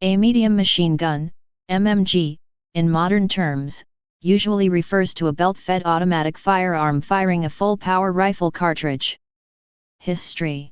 A medium machine gun, MMG, in modern terms, usually refers to a belt-fed automatic firearm firing a full-power rifle cartridge. History.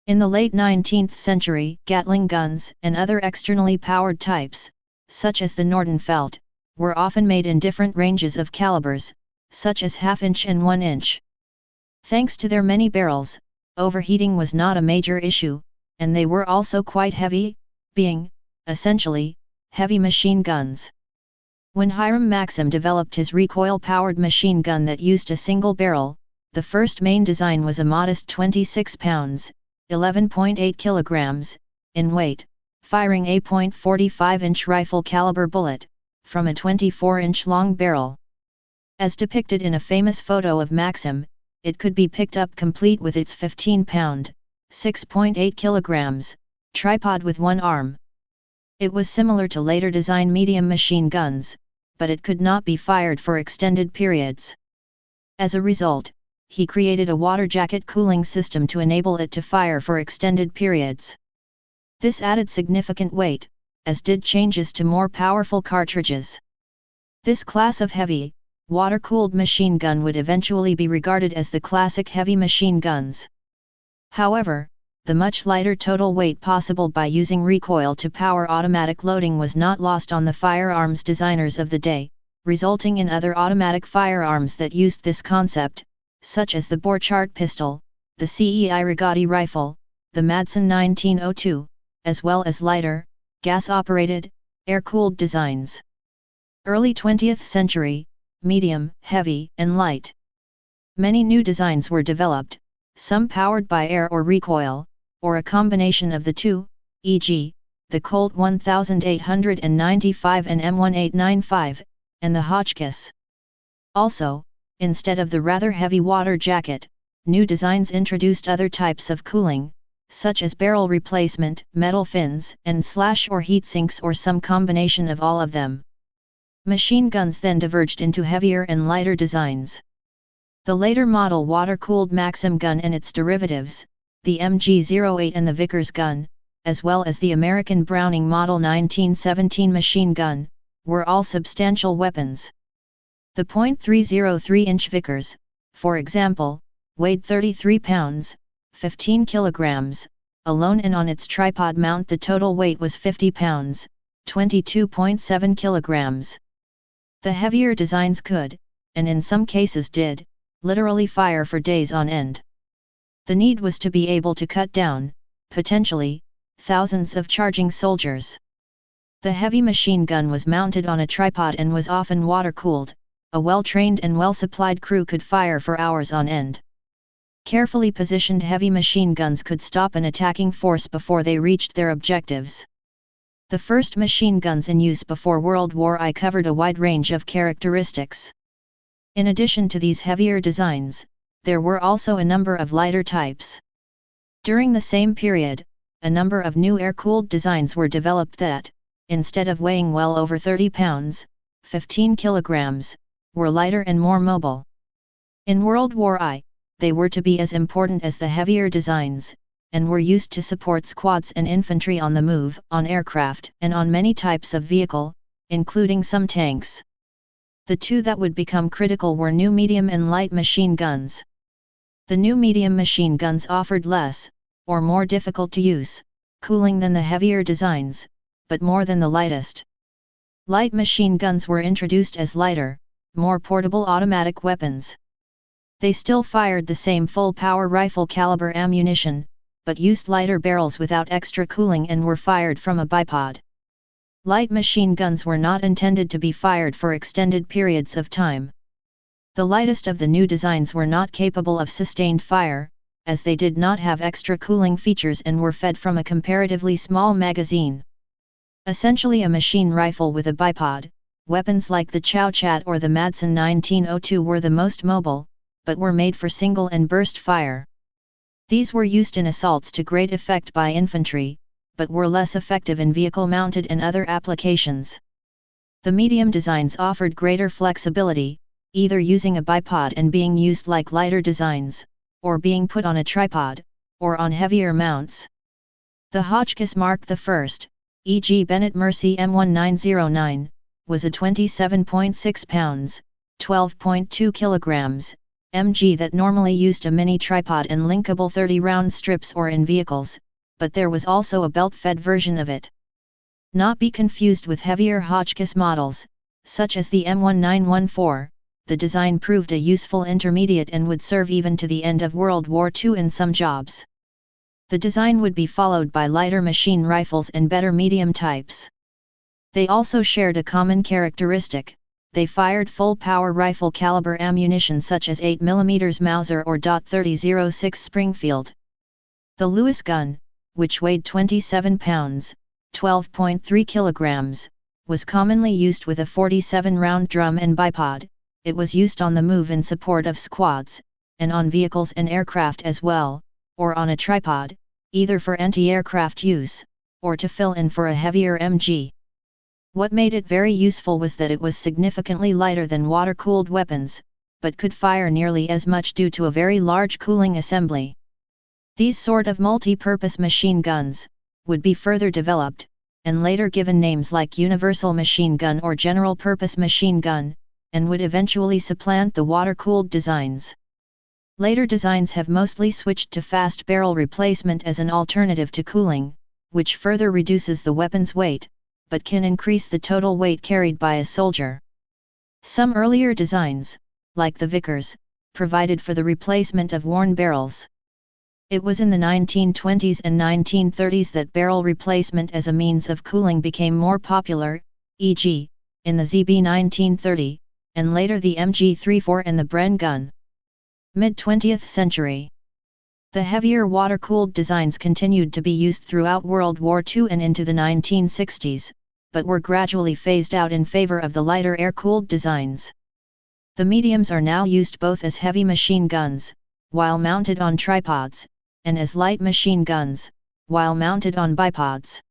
In the late 19th century, Gatling guns and other externally powered types, such as the Nordenfeldt, were often made in different ranges of calibers, such as half-inch and 1-inch. Thanks to their many barrels, overheating was not a major issue, and they were also quite heavy, being, essentially, heavy machine guns. When Hiram Maxim developed his recoil-powered machine gun that used a single barrel, the first main design was a modest 26 pounds, 11.8 kilograms, in weight, firing a .45-inch rifle caliber bullet, from a 24-inch long barrel. As depicted in a famous photo of Maxim, it could be picked up complete with its 15-pound, 6.8 kilograms, tripod with one arm. It was similar to later design medium machine guns, but it could not be fired for extended periods. As a result, he created a water jacket cooling system to enable it to fire for extended periods. This added significant weight, as did changes to more powerful cartridges. This class of heavy, water-cooled machine gun would eventually be regarded as the classic heavy machine guns. However, the much lighter total weight possible by using recoil to power automatic loading was not lost on the firearms designers of the day, resulting in other automatic firearms that used this concept, such as the Borchardt pistol, the CEI Rigotti rifle, the Madsen 1902, as well as lighter, gas-operated, air-cooled designs. Early 20th century, medium, heavy, and light. Many new designs were developed, some powered by air or recoil, or a combination of the two, e.g., the Colt 1895 and M1895, and the Hotchkiss. Also, instead of the rather heavy water jacket, new designs introduced other types of cooling, such as barrel replacement, metal fins, and slash or heat sinks, or some combination of all of them. Machine guns then diverged into heavier and lighter designs. The later model water-cooled Maxim gun and its derivatives, the MG08 and the Vickers gun, as well as the American Browning Model 1917 machine gun, were all substantial weapons. The .303-inch Vickers, for example, weighed 33 pounds, 15 kilograms, alone, and on its tripod mount the total weight was 50 pounds, 22.7 kilograms. The heavier designs could, and in some cases did, literally fire for days on end. The need was to be able to cut down, potentially, thousands of charging soldiers. The heavy machine gun was mounted on a tripod and was often water-cooled. A well-trained and well-supplied crew could fire for hours on end. Carefully positioned heavy machine guns could stop an attacking force before they reached their objectives. The first machine guns in use before World War I covered a wide range of characteristics. In addition to these heavier designs, there were also a number of lighter types. During the same period, a number of new air-cooled designs were developed that, instead of weighing well over 30 pounds, 15 kilograms, were lighter and more mobile. In World War I, they were to be as important as the heavier designs, and were used to support squads and infantry on the move, on aircraft, and on many types of vehicle, including some tanks. The two that would become critical were new medium and light machine guns. The new medium machine guns offered less, or more difficult to use, cooling than the heavier designs, but more than the lightest. Light machine guns were introduced as lighter, more portable automatic weapons. They still fired the same full-power rifle caliber ammunition, but used lighter barrels without extra cooling and were fired from a bipod. Light machine guns were not intended to be fired for extended periods of time. The lightest of the new designs were not capable of sustained fire, as they did not have extra cooling features and were fed from a comparatively small magazine. Essentially a machine rifle with a bipod, weapons like the Chow Chat or the Madsen 1902 were the most mobile, but were made for single and burst fire. These were used in assaults to great effect by infantry, but were less effective in vehicle-mounted and other applications. The medium designs offered greater flexibility, either using a bipod and being used like lighter designs, or being put on a tripod, or on heavier mounts. The Hotchkiss marked the first, e.g. Bennett Mercy M1909, was a 27.6 pounds, 12.2 kilograms, MG that normally used a mini tripod and linkable 30-round strips or in vehicles, but there was also a belt-fed version of it. Not be confused with heavier Hotchkiss models, such as the M1914, the design proved a useful intermediate and would serve even to the end of World War II in some jobs. The design would be followed by lighter machine rifles and better medium types. They also shared a common characteristic: they fired full-power rifle caliber ammunition such as 8mm Mauser or .30-06 Springfield. The Lewis gun, which weighed 27 pounds, 12.3 kilograms, was commonly used with a 47-round drum and bipod. It was used on the move in support of squads, and on vehicles and aircraft as well, or on a tripod, either for anti-aircraft use, or to fill in for a heavier MG. What made it very useful was that it was significantly lighter than water-cooled weapons, but could fire nearly as much due to a very large cooling assembly. These sort of multi-purpose machine guns would be further developed, and later given names like universal machine gun or general-purpose machine gun, and would eventually supplant the water-cooled designs. Later designs have mostly switched to fast barrel replacement as an alternative to cooling, which further reduces the weapon's weight, but can increase the total weight carried by a soldier. Some earlier designs, like the Vickers, provided for the replacement of worn barrels. It was in the 1920s and 1930s that barrel replacement as a means of cooling became more popular, e.g., in the ZB 1930, and later the MG34 and the Bren gun. Mid-20th century. The heavier water-cooled designs continued to be used throughout World War II and into the 1960s, but were gradually phased out in favor of the lighter air-cooled designs. The mediums are now used both as heavy machine guns, while mounted on tripods, and as light machine guns, while mounted on bipods.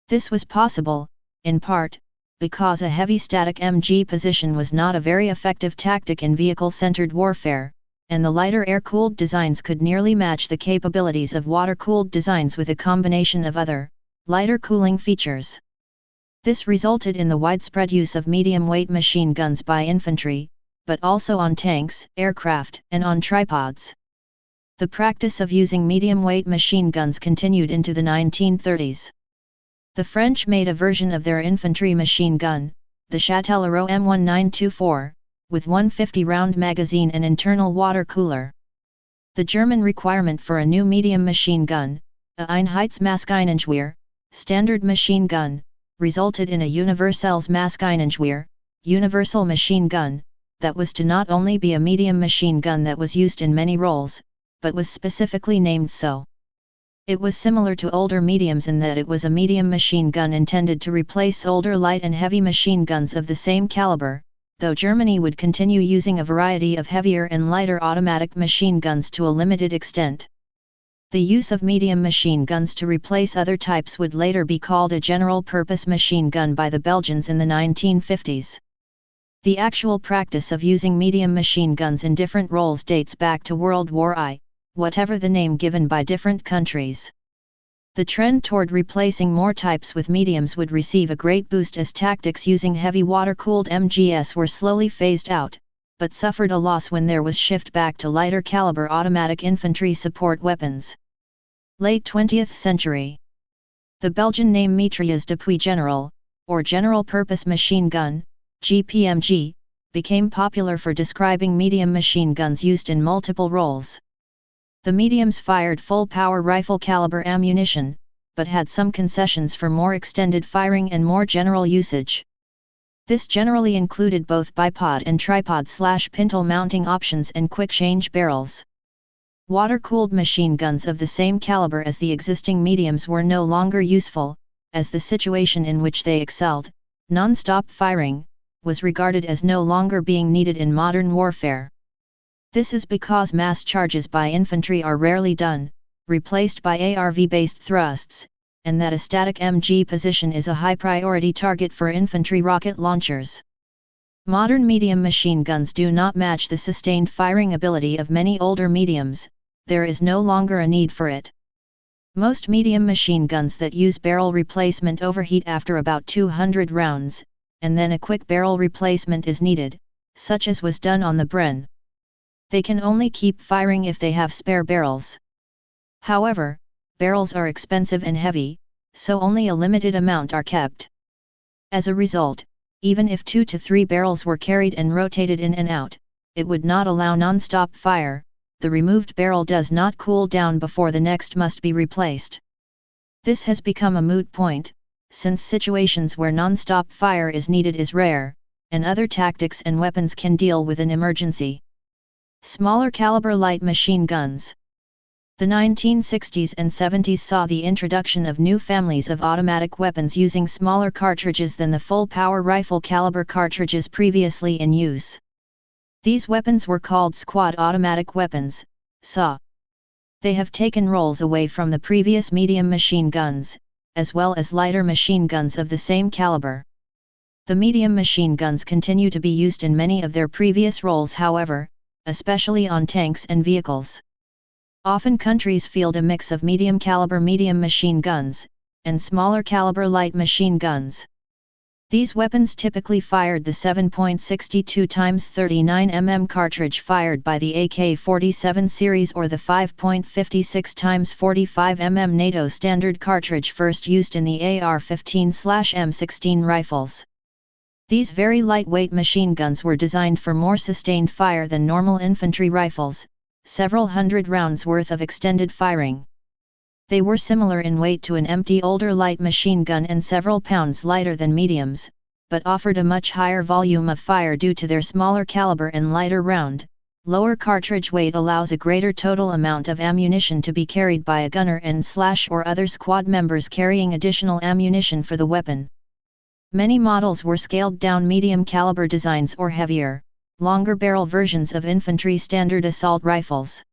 This was possible, in part, because a heavy static MG position was not a very effective tactic in vehicle-centered warfare, and the lighter air-cooled designs could nearly match the capabilities of water-cooled designs with a combination of other, lighter cooling features. This resulted in the widespread use of medium-weight machine guns by infantry, but also on tanks, aircraft, and on tripods. The practice of using medium-weight machine guns continued into the 1930s. The French made a version of their infantry machine gun, the Châtellerault M1924, with 150-round magazine and internal water cooler. The German requirement for a new medium machine gun, a Einheitsmaschinengewehr, standard machine gun, resulted in a Universelles Maschinengewehr, universal machine gun, that was to not only be a medium machine gun that was used in many roles, but was specifically named so. It was similar to older mediums in that it was a medium machine gun intended to replace older light and heavy machine guns of the same caliber, though Germany would continue using a variety of heavier and lighter automatic machine guns to a limited extent. The use of medium machine guns to replace other types would later be called a general-purpose machine gun by the Belgians in the 1950s. The actual practice of using medium machine guns in different roles dates back to World War I, whatever the name given by different countries. The trend toward replacing more types with mediums would receive a great boost as tactics using heavy water-cooled MGS were slowly phased out, but suffered a loss when there was shift back to lighter caliber automatic infantry support weapons. Late 20th century. The Belgian name Mitrailleuse depuis General, or General Purpose Machine Gun, GPMG, became popular for describing medium machine guns used in multiple roles. The mediums fired full-power rifle caliber ammunition, but had some concessions for more extended firing and more general usage. This generally included both bipod and tripod/pintle mounting options and quick-change barrels. Water-cooled machine guns of the same caliber as the existing mediums were no longer useful, as the situation in which they excelled, non-stop firing, was regarded as no longer being needed in modern warfare. This is because mass charges by infantry are rarely done, replaced by ARV-based thrusts, and that a static MG position is a high-priority target for infantry rocket launchers. Modern medium machine guns do not match the sustained firing ability of many older mediums. There is no longer a need for it. Most medium machine guns that use barrel replacement overheat after about 200 rounds, and then a quick barrel replacement is needed, such as was done on the Bren. They can only keep firing if they have spare barrels. However, barrels are expensive and heavy, so only a limited amount are kept. As a result, even if 2 to 3 barrels were carried and rotated in and out, it would not allow non-stop fire. The removed barrel does not cool down before the next must be replaced. This has become a moot point, since situations where non-stop fire is needed is rare, and other tactics and weapons can deal with an emergency. Smaller caliber light machine guns. The 1960s and 70s saw the introduction of new families of automatic weapons using smaller cartridges than the full-power rifle caliber cartridges previously in use. These weapons were called squad automatic weapons, SAW. They have taken roles away from the previous medium machine guns, as well as lighter machine guns of the same caliber. The medium machine guns continue to be used in many of their previous roles, however, especially on tanks and vehicles. Often countries field a mix of medium caliber medium machine guns, and smaller caliber light machine guns. These weapons typically fired the 7.62 x 39 mm cartridge fired by the AK-47 series or the 5.56 x 45 mm NATO standard cartridge first used in the AR-15/M16 rifles. These very lightweight machine guns were designed for more sustained fire than normal infantry rifles, several hundred rounds worth of extended firing. They were similar in weight to an empty older light machine gun and several pounds lighter than mediums, but offered a much higher volume of fire due to their smaller caliber and lighter round. Lower cartridge weight allows a greater total amount of ammunition to be carried by a gunner and/or other squad members carrying additional ammunition for the weapon. Many models were scaled down medium caliber designs or heavier, longer barrel versions of infantry standard assault rifles.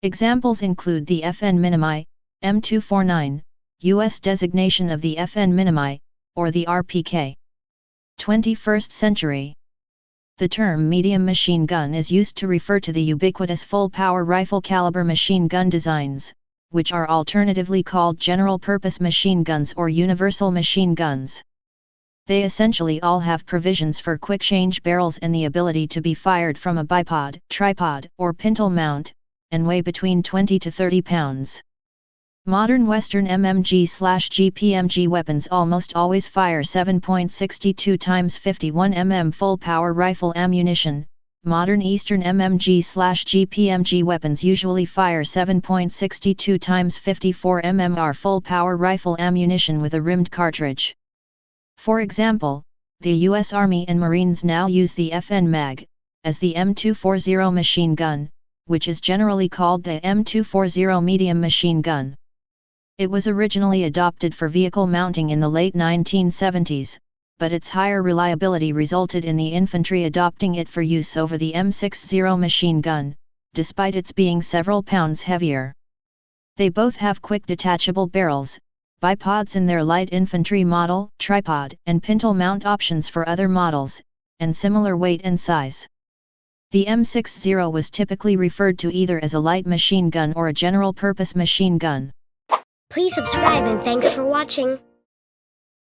Examples include the FN Minimi, M249, U.S. designation of the FN Minimi, or the RPK. 21st century. The term medium machine gun is used to refer to the ubiquitous full-power rifle caliber machine gun designs, which are alternatively called general-purpose machine guns or universal machine guns. They essentially all have provisions for quick-change barrels and the ability to be fired from a bipod, tripod, or pintle mount, and weigh between 20 to 30 pounds. Modern Western MMG/GPMG weapons almost always fire 7.62 x 51 mm full-power rifle ammunition. Modern Eastern MMG/GPMG weapons usually fire 7.62 x 54 mmR full-power rifle ammunition with a rimmed cartridge. For example, the U.S. Army and Marines now use the FN Mag, as the M240 machine gun, which is generally called the M240 medium machine gun. It was originally adopted for vehicle mounting in the late 1970s, but its higher reliability resulted in the infantry adopting it for use over the M60 machine gun, despite its being several pounds heavier. They both have quick detachable barrels, bipods in their light infantry model, tripod and pintle mount options for other models, and similar weight and size. The M60 was typically referred to either as a light machine gun or a general-purpose machine gun. Please subscribe and thanks for watching.